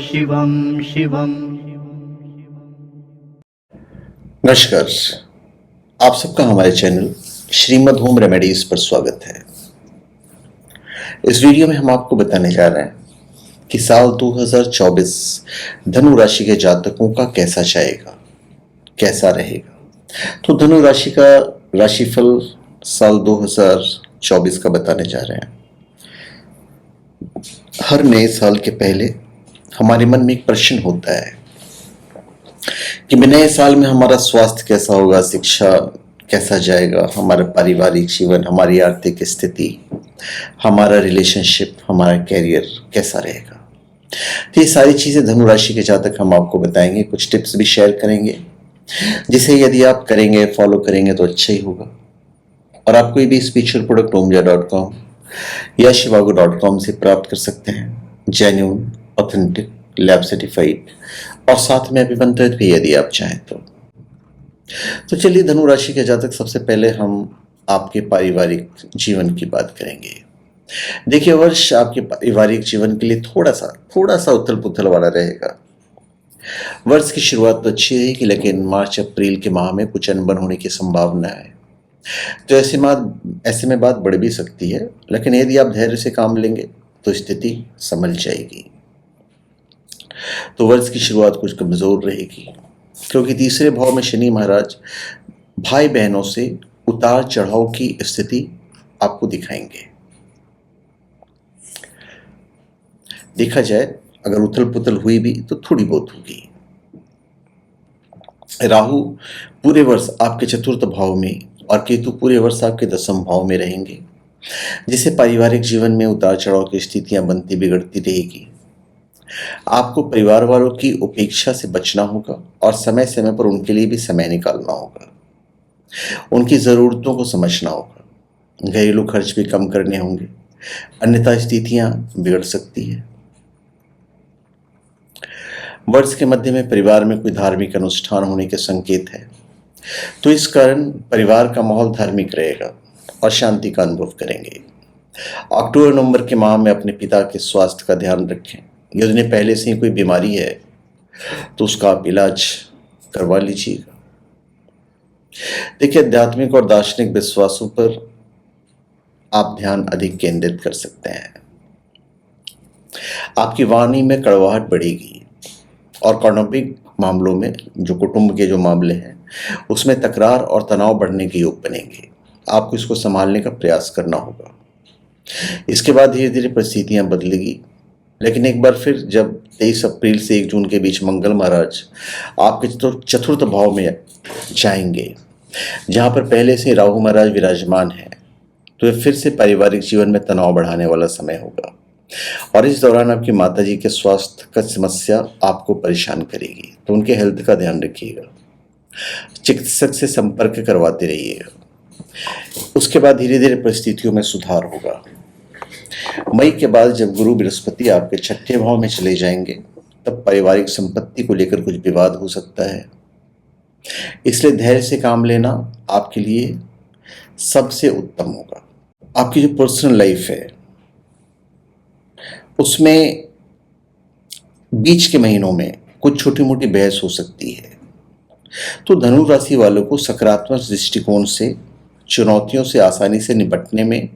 शिवं शिवं। नमस्कार, आप सबका हमारे चैनल श्रीमद होम रेमेडीज पर स्वागत है। इस वीडियो में हम आपको बताने जा रहे हैं कि साल 2024 धनु राशि के जातकों का कैसा जाएगा, कैसा रहेगा। तो धनु राशि का राशिफल साल 2024 का बताने जा रहे हैं। हर नए साल के पहले हमारे मन में एक प्रश्न होता है कि नए साल में हमारा स्वास्थ्य कैसा होगा, शिक्षा कैसा जाएगा, हमारा पारिवारिक जीवन, हमारी आर्थिक स्थिति, हमारा रिलेशनशिप, हमारा कैरियर कैसा रहेगा। तो ये सारी चीज़ें धनु राशि के जातक हम आपको बताएंगे, कुछ टिप्स भी शेयर करेंगे जिसे यदि आप करेंगे, फॉलो करेंगे तो अच्छा ही होगा। और आप कोई भी स्पिरिचुअल प्रोडक्ट omja.com या shivago.com से प्राप्त कर सकते हैं, जेन्युइन, ऑथेंटिक, लैब सर्टिफाइड और साथ में अभिमंत्रित भी यदि आप चाहें तो चलिए धनु राशि के जातक, सबसे पहले हम आपके पारिवारिक जीवन की बात करेंगे। देखिए, वर्ष आपके पारिवारिक जीवन के लिए थोड़ा सा उथल पुथल वाला रहेगा। वर्ष की शुरुआत तो अच्छी रहेगी, लेकिन मार्च अप्रैल के माह में कुछ अनबन होने की संभावना है। तो ऐसे में बात बढ़ भी सकती है, लेकिन यदि आप धैर्य से काम लेंगे तो स्थिति संभल जाएगी। तो वर्ष की शुरुआत कुछ कमजोर रहेगी, क्योंकि तीसरे भाव में शनि महाराज भाई बहनों से उतार चढ़ाव की स्थिति आपको दिखाएंगे। देखा जाए, अगर उथल पुथल हुई भी तो थोड़ी बहुत होगी। राहु पूरे वर्ष आपके चतुर्थ भाव में और केतु पूरे वर्ष आपके दसम भाव में रहेंगे, जिससे पारिवारिक जीवन में उतार चढ़ाव की स्थितियां बनती बिगड़ती रहेगी। आपको परिवार वालों की उपेक्षा से बचना होगा और समय समय पर उनके लिए भी समय निकालना होगा। उनकी ज़रूरतों को समझना होगा। घरेलू खर्च भी कम करने होंगे, अन्यथा स्थितियां बिगड़ सकती है। वर्ष के मध्य में परिवार में कोई धार्मिक अनुष्ठान होने के संकेत है, तो इस कारण परिवार का माहौल धार्मिक रहेगा और शांति का अनुभव करेंगे। अक्टूबर नवंबर के माह में अपने पिता के स्वास्थ्य का ध्यान रखें। यदि उन्हें पहले से ही कोई बीमारी है तो उसका आप इलाज करवा लीजिएगा। देखिए, आध्यात्मिक और दार्शनिक विश्वासों पर आप ध्यान अधिक केंद्रित कर सकते हैं। आपकी वाणी में कड़वाहट बढ़ेगी और कौटुंबिक मामलों में, जो कुटुंब के जो मामले हैं, उसमें तकरार और तनाव बढ़ने के योग बनेंगे। आपको इसको संभालने का प्रयास करना होगा। इसके बाद धीरे धीरे परिस्थितियां बदलेगी, लेकिन एक बार फिर जब 23 अप्रैल से 1 जून के बीच मंगल महाराज आपके चतुर्थ भाव में जाएंगे, जहां पर पहले से राहु महाराज विराजमान है, तो यह फिर से पारिवारिक जीवन में तनाव बढ़ाने वाला समय होगा। और इस दौरान आपकी माताजी के स्वास्थ्य का समस्या आपको परेशान करेगी, तो उनके हेल्थ का ध्यान रखिएगा। चिकित्सक से संपर्क करवाते रहिएगा। उसके बाद धीरे धीरे परिस्थितियों में सुधार होगा। मई के बाद जब गुरु बृहस्पति आपके छठे भाव में चले जाएंगे, तब पारिवारिक संपत्ति को लेकर कुछ विवाद हो सकता है। इसलिए धैर्य से काम लेना आपके लिए सबसे उत्तम होगा। आपकी जो पर्सनल लाइफ है, उसमें बीच के महीनों में कुछ छोटी मोटी बहस हो सकती है, तो धनु राशि वालों को सकारात्मक दृष्टिकोण से चुनौतियों से आसानी से निपटने में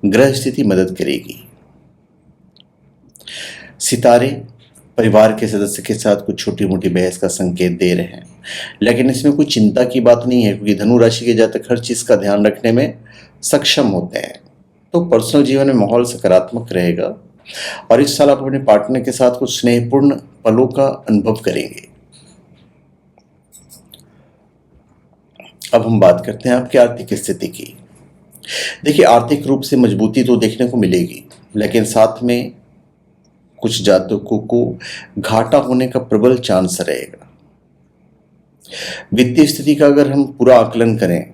ग्रह स्थिति मदद करेगी। सितारे परिवार के सदस्य के साथ कुछ छोटी मोटी बहस का संकेत दे रहे हैं, लेकिन इसमें कोई चिंता की बात नहीं है, क्योंकि धनु राशि के जातक हर चीज का ध्यान रखने में सक्षम होते हैं। तो पर्सनल जीवन में माहौल सकारात्मक रहेगा और इस साल आप अपने पार्टनर के साथ कुछ स्नेहपूर्ण पलों का अनुभव करेंगे। अब हम बात करते हैं आपकी आर्थिक स्थिति की। देखिए, आर्थिक रूप से मजबूती तो देखने को मिलेगी, लेकिन साथ में कुछ जातकों को घाटा होने का प्रबल चांस रहेगा। वित्तीय स्थिति का अगर हम पूरा आकलन करें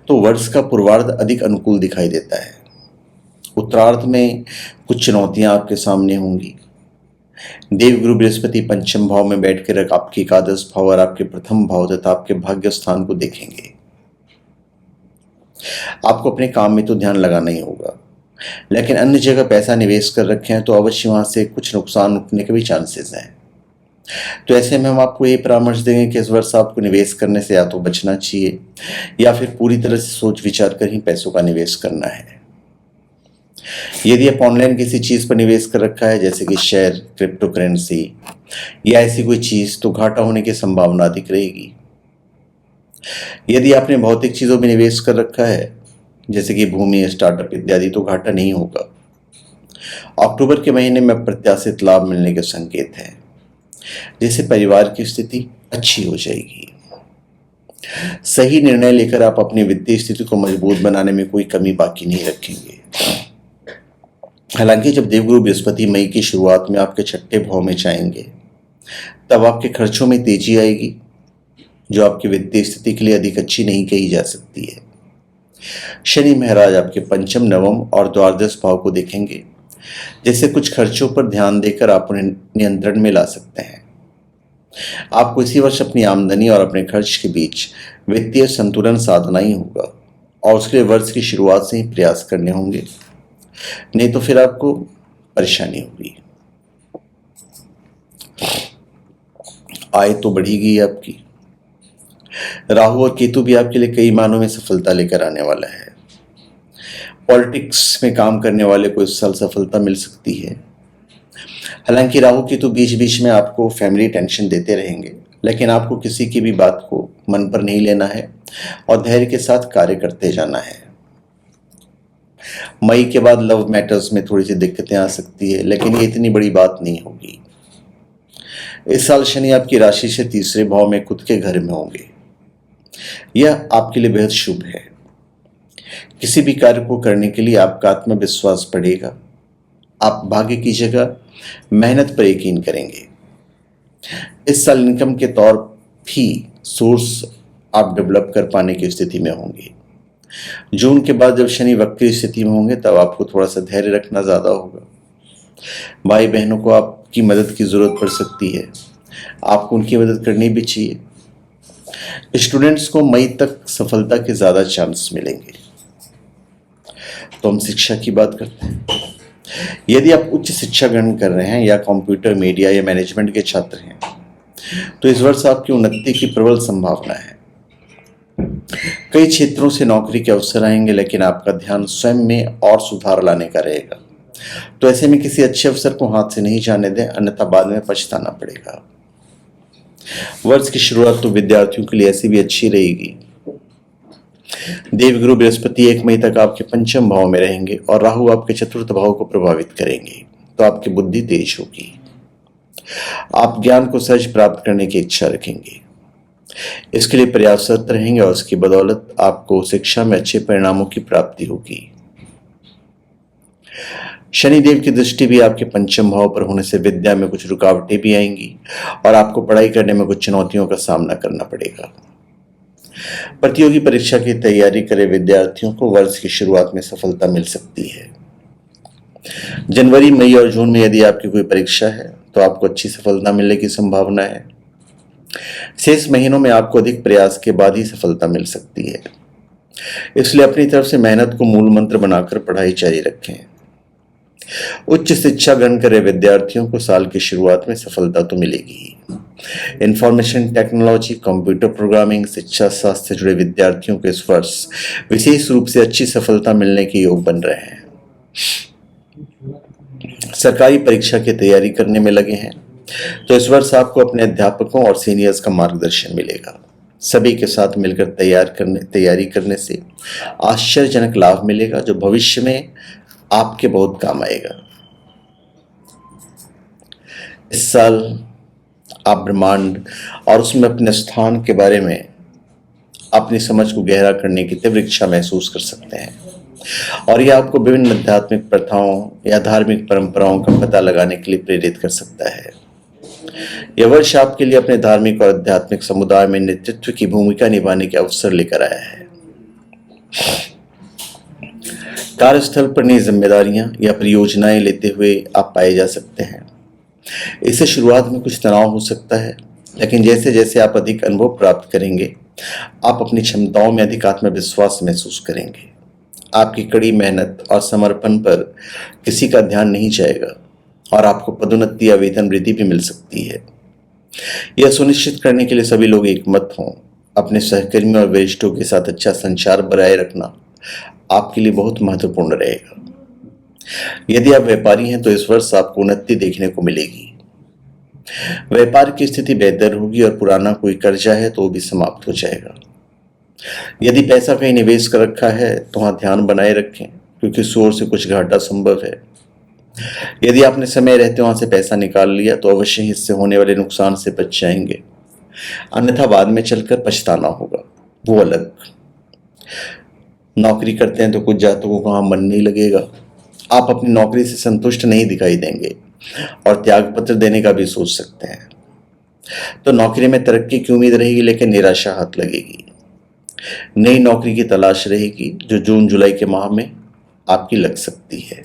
तो वर्ष का पूर्वार्ध अधिक अनुकूल दिखाई देता है। उत्तरार्ध में कुछ चुनौतियां आपके सामने होंगी। देवगुरु बृहस्पति पंचम भाव में बैठकर आपके एकादश भाव और आपके प्रथम भाव तथा आपके भाग्य स्थान को देखेंगे। आपको अपने काम में तो ध्यान लगाना ही होगा, लेकिन अन्य जगह पैसा निवेश कर रखे हैं तो अवश्य वहां से कुछ नुकसान उठने के भी चांसेस हैं। तो ऐसे में हम आपको ये परामर्श देंगे कि इस वर्ष आपको निवेश करने से या तो बचना चाहिए या फिर पूरी तरह से सोच विचार कर ही पैसों का निवेश करना है। यदि आप ऑनलाइन किसी चीज पर निवेश कर रखा है जैसे कि शेयर, क्रिप्टो करेंसी या ऐसी कोई चीज, तो घाटा होने की संभावना अधिक रहेगी। यदि आपने भौतिक चीजों में निवेश कर रखा है जैसे कि भूमि, स्टार्टअप इत्यादि, तो घाटा नहीं होगा। अक्टूबर के महीने में अप्रत्याशित लाभ मिलने के संकेत हैं, जिससे परिवार की स्थिति अच्छी हो जाएगी। सही निर्णय लेकर आप अपनी वित्तीय स्थिति को मजबूत बनाने में कोई कमी बाकी नहीं रखेंगे। हालांकि जब देवगुरु बृहस्पति मई की शुरुआत में आपके छठे भाव में जाएंगे तब आपके खर्चों में तेजी आएगी, जो आपकी वित्तीय स्थिति के लिए अधिक अच्छी नहीं कही जा सकती है। शनि महाराज आपके पंचम, नवम और द्वादश भाव को देखेंगे, जिससे कुछ खर्चों पर ध्यान देकर आप उन्हें नियंत्रण में ला सकते हैं। आपको इसी वर्ष अपनी आमदनी और अपने खर्च के बीच वित्तीय संतुलन साधना ही होगा और उसके लिए वर्ष की शुरुआत से ही प्रयास करने होंगे, नहीं तो फिर आपको परेशानी होगी। आय तो बढ़ेगी आपकी। राहु और केतु भी आपके लिए कई मानों में सफलता लेकर आने वाला है। पॉलिटिक्स में काम करने वाले को इस साल सफलता मिल सकती है। हालांकि राहु केतु बीच बीच में आपको फैमिली टेंशन देते रहेंगे, लेकिन आपको किसी की भी बात को मन पर नहीं लेना है और धैर्य के साथ कार्य करते जाना है। मई के बाद लव मैटर्स में थोड़ी सी दिक्कतें आ सकती है, लेकिन ये इतनी बड़ी बात नहीं होगी। इस साल शनि आपकी राशि से तीसरे भाव में खुद के घर में होंगे। यह आपके लिए बेहद शुभ है। किसी भी कार्य को करने के लिए आपका आत्मविश्वास बढ़ेगा। आप भाग्य की जगह मेहनत पर यकीन करेंगे। इस साल इनकम के तौर भी सोर्स आप डेवलप कर पाने की स्थिति में होंगे। जून के बाद जब शनि वक्री स्थिति में होंगे तब आपको थोड़ा सा धैर्य रखना ज्यादा होगा। भाई बहनों को आपकी मदद की जरूरत पड़ सकती है, आपको उनकी मदद करनी भी चाहिए। स्टूडेंट्स को मई तक सफलता के ज्यादा चांस मिलेंगे। तो हम शिक्षा की बात करते हैं। यदि आप उच्च शिक्षा ग्रहण कर रहे हैं या कंप्यूटर, मीडिया या मैनेजमेंट के छात्र हैं तो इस वर्ष आपकी उन्नति की प्रबल संभावना है। कई क्षेत्रों से नौकरी के अवसर आएंगे, लेकिन आपका ध्यान स्वयं में और सुधार लाने का रहेगा। तो ऐसे में किसी अच्छे अवसर को हाथ से नहीं जाने दें, अन्यथा बाद में पछताना पड़ेगा। वर्ष की शुरुआत तो विद्यार्थियों के लिए ऐसी भी अच्छी रहेगी। देवगुरु बृहस्पति 1 मई तक आपके पंचम भाव में रहेंगे और राहु आपके चतुर्थ भाव को प्रभावित करेंगे, तो आपकी बुद्धि तेज होगी। आप ज्ञान को सहज प्राप्त करने की इच्छा रखेंगे। इसके लिए प्रयासरत रहेंगे और इसकी बदौलत आपको शिक्षा में अच्छे परिणामों की प्राप्ति होगी। शनिदेव की दृष्टि भी आपके पंचम भाव पर होने से विद्या में कुछ रुकावटें भी आएंगी और आपको पढ़ाई करने में कुछ चुनौतियों का सामना करना पड़ेगा। प्रतियोगी परीक्षा की तैयारी करे विद्यार्थियों को वर्ष की शुरुआत में सफलता मिल सकती है। जनवरी, मई और जून में यदि आपकी कोई परीक्षा है तो आपको अच्छी सफलता मिलने की संभावना है। शेष महीनों में आपको अधिक प्रयास के बाद ही सफलता मिल सकती है, इसलिए अपनी तरफ से मेहनत को मूल मंत्र बनाकर पढ़ाई जारी रखें। उच्च शिक्षा ग्रहण करे विद्यार्थियों को साल की शुरुआत में सफलता तो मिलेगी ही। इंफॉर्मेशन टेक्नोलॉजी, कंप्यूटर प्रोग्रामिंग, शिक्षा शास्त्र से जुड़े विद्यार्थियों को इस वर्ष विशेष रूप से अच्छी सफलता मिलने के योग बन रहे हैं। सरकारी परीक्षा की तैयारी करने में लगे हैं तो इस वर्ष आपको अपने अध्यापकों और सीनियर्स का मार्गदर्शन मिलेगा। सभी के साथ मिलकर तैयारी करने से आश्चर्यजनक लाभ मिलेगा, जो भविष्य में आपके बहुत काम आएगा। इस साल आप ब्रह्मांड और उसमें अपने स्थान के बारे में अपनी समझ को गहरा करने की तीव्र इच्छा महसूस कर सकते हैं और यह आपको विभिन्न आध्यात्मिक प्रथाओं या धार्मिक परंपराओं का पता लगाने के लिए प्रेरित कर सकता है। यह वर्ष आपके लिए अपने धार्मिक और आध्यात्मिक समुदाय में नेतृत्व की भूमिका निभाने के अवसर लेकर आया है। कार्यस्थल पर नई जिम्मेदारियां या परियोजनाएं लेते हुए आप पाए जा सकते हैं। इससे शुरुआत में कुछ तनाव हो सकता है, लेकिन जैसे जैसे आप अधिक अनुभव प्राप्त करेंगे आप अपनी क्षमताओं में अधिक आत्मविश्वास महसूस करेंगे। आपकी कड़ी मेहनत और समर्पण पर किसी का ध्यान नहीं जाएगा और आपको पदोन्नति या वेतन वृद्धि भी मिल सकती है। यह सुनिश्चित करने के लिए सभी लोग एकमत हों। अपने सहकर्मियों और वरिष्ठों के साथ अच्छा संचार बनाए रखना आपके लिए बहुत महत्वपूर्ण रहेगा। यदि आप व्यापारी हैं तो इस वर्ष आपको उन्नति देखने को मिलेगी। व्यापार की स्थिति बेहतर होगी और पुराना कोई कर्जा है तो वो भी समाप्त हो जाएगा। यदि पैसा कहीं निवेश कर रखा है तो वहां ध्यान बनाए रखें, क्योंकि शोर से कुछ घाटा संभव है। यदि आपने समय रहते वहां से पैसा निकाल लिया तो अवश्य ही इससे होने वाले नुकसान से बच जाएंगे, अन्यथा बाद में चलकर पछताना होगा, वो अलग। नौकरी करते हैं तो कुछ जातकों का वहां मन नहीं लगेगा। आप अपनी नौकरी से संतुष्ट नहीं दिखाई देंगे और त्याग पत्र देने का भी सोच सकते हैं। तो नौकरी में तरक्की की उम्मीद रहेगी, लेकिन निराशा हाथ लगेगी। नई नौकरी की तलाश रहेगी जो जून जुलाई के माह में आपकी लग सकती है।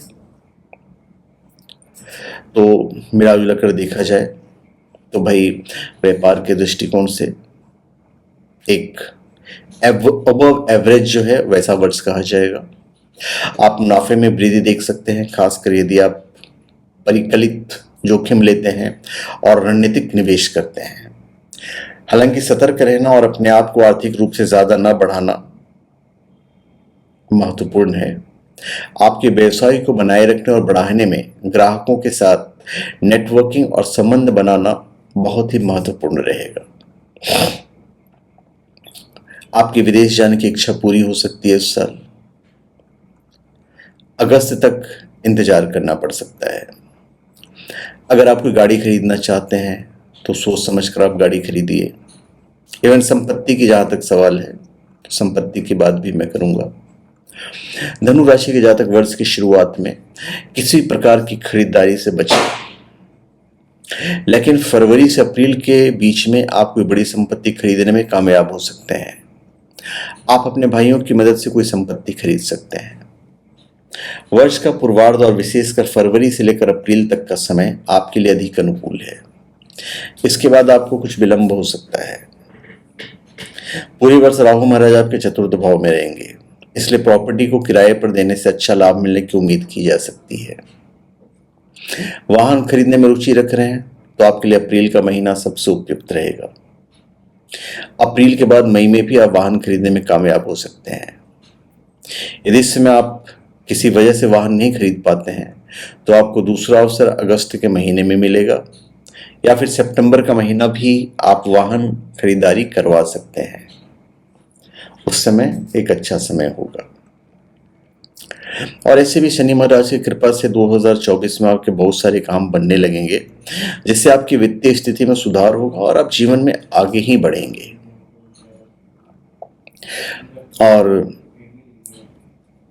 तो मिला जुला कर देखा जाए तो भाई व्यापार के दृष्टिकोण से एक अबव एवरेज जो है वैसा वर्ष कहा जाएगा। आप मुनाफे में वृद्धि देख सकते हैं, खासकर यदि आप परिकलित जोखिम लेते हैं और रणनीतिक निवेश करते हैं। हालांकि सतर्क रहना और अपने आप को आर्थिक रूप से ज्यादा न बढ़ाना महत्वपूर्ण है। आपके व्यवसाय को बनाए रखने और बढ़ाने में ग्राहकों के साथ नेटवर्किंग और संबंध बनाना बहुत ही महत्वपूर्ण रहेगा। आपकी विदेश जाने की इच्छा पूरी हो सकती है इस साल। अगस्त तक इंतजार करना पड़ सकता है। अगर आप कोई गाड़ी खरीदना चाहते हैं तो सोच समझ कर आप गाड़ी खरीदिए। इवन संपत्ति की जहां तक सवाल है तो संपत्ति की बात भी मैं करूंगा। धनु राशि के जातक वर्ष की शुरुआत में किसी प्रकार की खरीदारी से बचें, लेकिन फरवरी से अप्रैल के बीच में आप कोई बड़ी संपत्ति खरीदने में कामयाब हो सकते हैं। आप अपने भाइयों की मदद से कोई संपत्ति खरीद सकते हैं। वर्ष का पूर्वार्ध और विशेषकर फरवरी से लेकर अप्रैल तक का समय आपके लिए अधिक अनुकूल है। इसके बाद आपको कुछ विलंब हो सकता है। पूरे वर्ष राहु महाराज आपके चतुर्थ भाव में रहेंगे, इसलिए प्रॉपर्टी को किराए पर देने से अच्छा लाभ मिलने की उम्मीद की जा सकती है। वाहन खरीदने में रुचि रख रहे हैं तो आपके लिए अप्रैल का महीना सबसे उपयुक्त रहेगा। अप्रैल के बाद मई में भी आप वाहन खरीदने में कामयाब हो सकते हैं। यदि इस समय आप किसी वजह से वाहन नहीं खरीद पाते हैं तो आपको दूसरा अवसर अगस्त के महीने में मिलेगा, या फिर सितंबर का महीना भी आप वाहन खरीदारी करवा सकते हैं। उस समय एक अच्छा समय होगा। और ऐसे भी शनि महाराज की कृपा से 2024 में आपके बहुत सारे काम बनने लगेंगे, जिससे आपकी वित्तीय स्थिति में सुधार होगा और आप जीवन में आगे ही बढ़ेंगे। और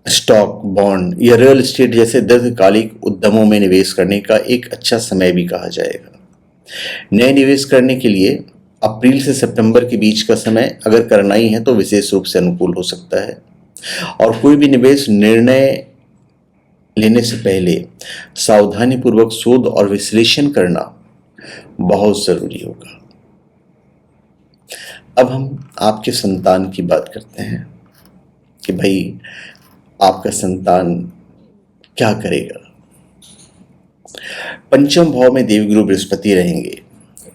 स्टॉक, बॉन्ड या रियल एस्टेट जैसे दीर्घकालिक उद्यमों में निवेश करने का एक अच्छा समय भी कहा जाएगा। नए निवेश करने के लिए अप्रैल से सितंबर के बीच का समय अगर करना ही है तो विशेष रूप से अनुकूल हो सकता है। और कोई भी निवेश निर्णय लेने से पहले सावधानी पूर्वक शोध और विश्लेषण करना बहुत जरूरी होगा। अब हम आपके संतान की बात करते हैं कि भाई आपका संतान क्या करेगा। पंचम भाव में देवगुरु बृहस्पति रहेंगे,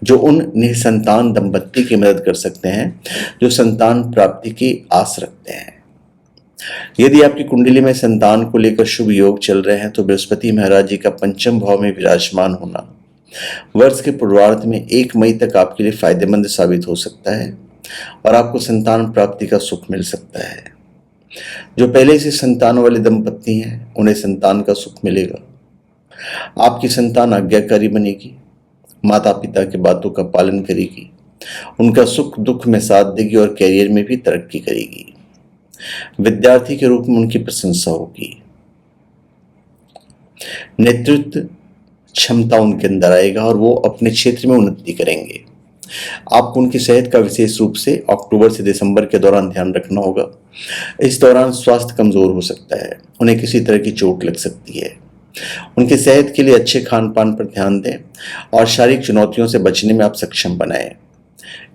जो उन निसंतान दंपत्ति की मदद कर सकते हैं जो संतान प्राप्ति की आस रखते हैं। यदि आपकी कुंडली में संतान को लेकर शुभ योग चल रहे हैं तो बृहस्पति महाराज जी का पंचम भाव में विराजमान होना वर्ष के पूर्वार्ध में 1 मई तक आपके लिए फायदेमंद साबित हो सकता है और आपको संतान प्राप्ति का सुख मिल सकता है। जो पहले से संतान वाले दंपत्ति हैं उन्हें संतान का सुख मिलेगा। आपकी संतान आज्ञाकारी बनेगी, माता पिता की बातों का पालन करेगी, उनका सुख दुख में साथ देगी और कैरियर में भी तरक्की करेगी। विद्यार्थी के रूप में उनकी प्रशंसा होगी। नेतृत्व क्षमता उनके अंदर आएगा और वो अपने क्षेत्र में उन्नति करेंगे। आपको उनकी सेहत का विशेष रूप से अक्टूबर से दिसंबर के दौरान ध्यान रखना होगा। इस दौरान स्वास्थ्य कमजोर हो सकता है, उन्हें किसी तरह की चोट लग सकती है। उनकी सेहत के लिए अच्छे खान पान पर ध्यान दें और शारीरिक चुनौतियों से बचने में आप सक्षम बनाएं।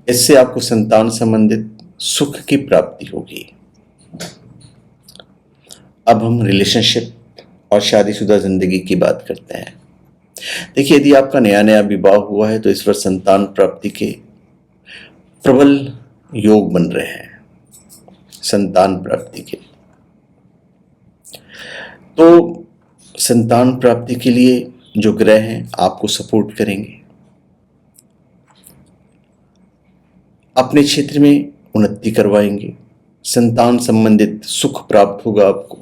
इससे आपको संतान संबंधित सुख की प्राप्ति होगी। अब हम रिलेशनशिप और शादीशुदा जिंदगी की बात करते हैं। देखिए, यदि आपका नया नया विवाह हुआ है तो इस वर्ष संतान प्राप्ति के प्रबल योग बन रहे हैं। संतान प्राप्ति के तो संतान प्राप्ति के लिए जो ग्रह हैं आपको सपोर्ट करेंगे। अपने क्षेत्र में उन्नति करवाएंगे। संतान संबंधित सुख प्राप्त होगा आपको।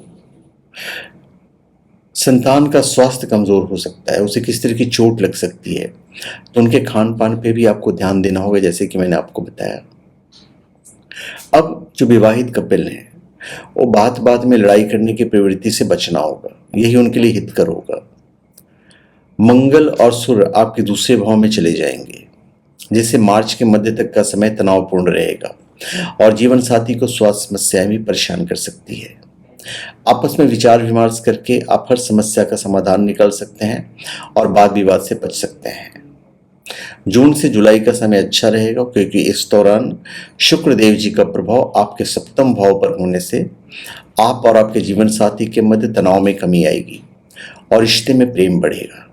संतान का स्वास्थ्य कमजोर हो सकता है, उसे किस तरह की चोट लग सकती है, तो उनके खान पान पे भी आपको ध्यान देना होगा, जैसे कि मैंने आपको बताया। अब जो विवाहित कपिल हैं वो बात बात में लड़ाई करने की प्रवृत्ति से बचना होगा, यही उनके लिए हितकर होगा। मंगल और सूर्य आपके दूसरे भाव में चले जाएंगे, जिससे मार्च के मध्य तक का समय तनावपूर्ण रहेगा और जीवन साथी को स्वास्थ्य समस्याएं भी परेशान कर सकती है। आपस में विचार विमर्श करके आप हर समस्या का समाधान निकाल सकते हैं और वाद विवाद से बच सकते हैं। जून से जुलाई का समय अच्छा रहेगा, क्योंकि इस दौरान शुक्र देव जी का प्रभाव आपके सप्तम भाव पर होने से आप और आपके जीवन साथी के मध्य तनाव में कमी आएगी और रिश्ते में प्रेम बढ़ेगा।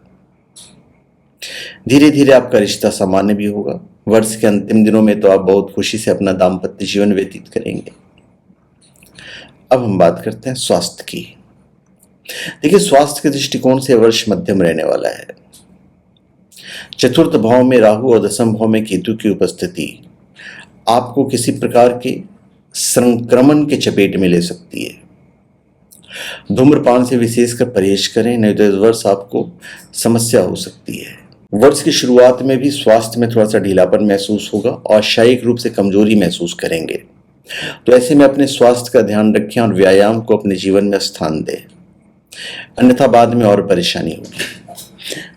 धीरे धीरे आपका रिश्ता सामान्य भी होगा। वर्ष के अंतिम दिनों में तो आप बहुत खुशी से अपना दाम्पत्य जीवन व्यतीत करेंगे। अब हम बात करते हैं स्वास्थ्य की। देखिए, स्वास्थ्य के दृष्टिकोण से वर्ष मध्यम रहने वाला है। चतुर्थ भाव में राहु और दसम भाव में केतु की उपस्थिति आपको किसी प्रकार के संक्रमण के चपेट में ले सकती है। धूम्रपान से विशेषकर परहेज करें, नहीं तो इस वर्ष आपको समस्या हो सकती है। वर्ष की शुरुआत में भी स्वास्थ्य में थोड़ा सा ढीलापन महसूस होगा और शारीरिक रूप से कमजोरी महसूस करेंगे। तो ऐसे में अपने स्वास्थ्य का ध्यान रखें और व्यायाम को अपने जीवन में स्थान दें, अन्यथा बाद में और परेशानी होगी।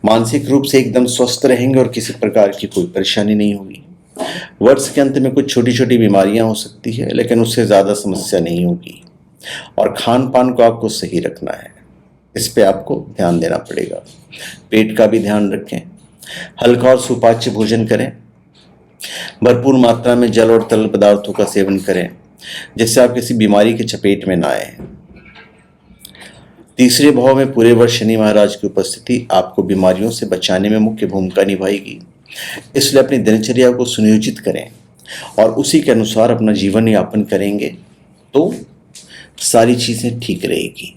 मानसिक रूप से एकदम स्वस्थ रहेंगे और किसी प्रकार की कोई परेशानी नहीं होगी। वर्ष के अंत में कुछ छोटी छोटी बीमारियां हो सकती है, लेकिन उससे ज्यादा समस्या नहीं होगी। और खान पान को आपको सही रखना है, इस पे आपको ध्यान देना पड़ेगा। पेट का भी ध्यान रखें, हल्का और सुपाच्य भोजन करें, भरपूर मात्रा में जल और तरल पदार्थों का सेवन करें, जिससे आप किसी बीमारी के चपेट में ना आए। तीसरे भाव में पूरे वर्ष शनि महाराज की उपस्थिति आपको बीमारियों से बचाने में मुख्य भूमिका निभाएगी। इसलिए अपनी दिनचर्या को सुनियोजित करें और उसी के अनुसार अपना जीवन यापन करेंगे तो सारी चीजें ठीक रहेगी।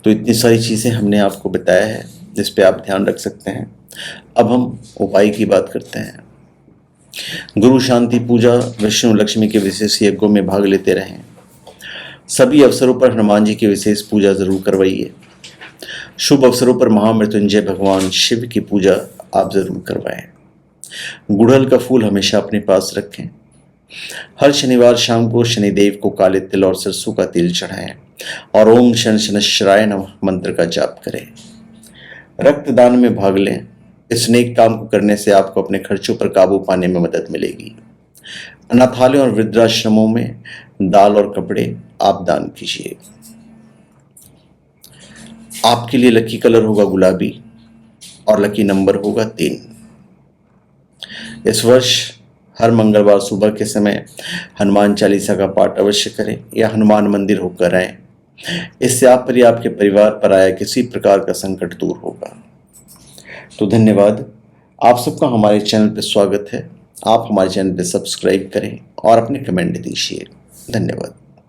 तो इतनी सारी चीजें हमने आपको बताया है जिस पे आप ध्यान रख सकते हैं। अब हम उपाय की बात करते हैं। गुरु शांति पूजा, विष्णु लक्ष्मी के विशेष यज्ञों में भाग लेते रहें। सभी अवसरों पर हनुमान जी की विशेष पूजा जरूर करवाइए। शुभ अवसरों पर महामृत्युंजय भगवान शिव की पूजा आप जरूर करवाएं। गुड़हल का फूल हमेशा अपने पास रखें। हर शनिवार शाम को शनिदेव को काले तिल और सरसों का तेल चढ़ाएं और ओम शन शनश्चराय नमः मंत्र का जाप करें। रक्तदान में भाग लें। इस नेक काम को करने से आपको अपने खर्चों पर काबू पाने में मदद मिलेगी। अनाथालयों और वृद्धाश्रमों में दाल और कपड़े आप दान कीजिए। आपके लिए लकी कलर होगा गुलाबी और लकी नंबर होगा 3। इस वर्ष हर मंगलवार सुबह के समय हनुमान चालीसा का पाठ अवश्य करें या हनुमान मंदिर होकर आएं। इससे आप पर या आपके परिवार पर आया किसी प्रकार का संकट दूर होगा। तो धन्यवाद। आप सबका हमारे चैनल पर स्वागत है। आप हमारे चैनल पर सब्सक्राइब करें और अपने कमेंट दीजिए। धन्यवाद।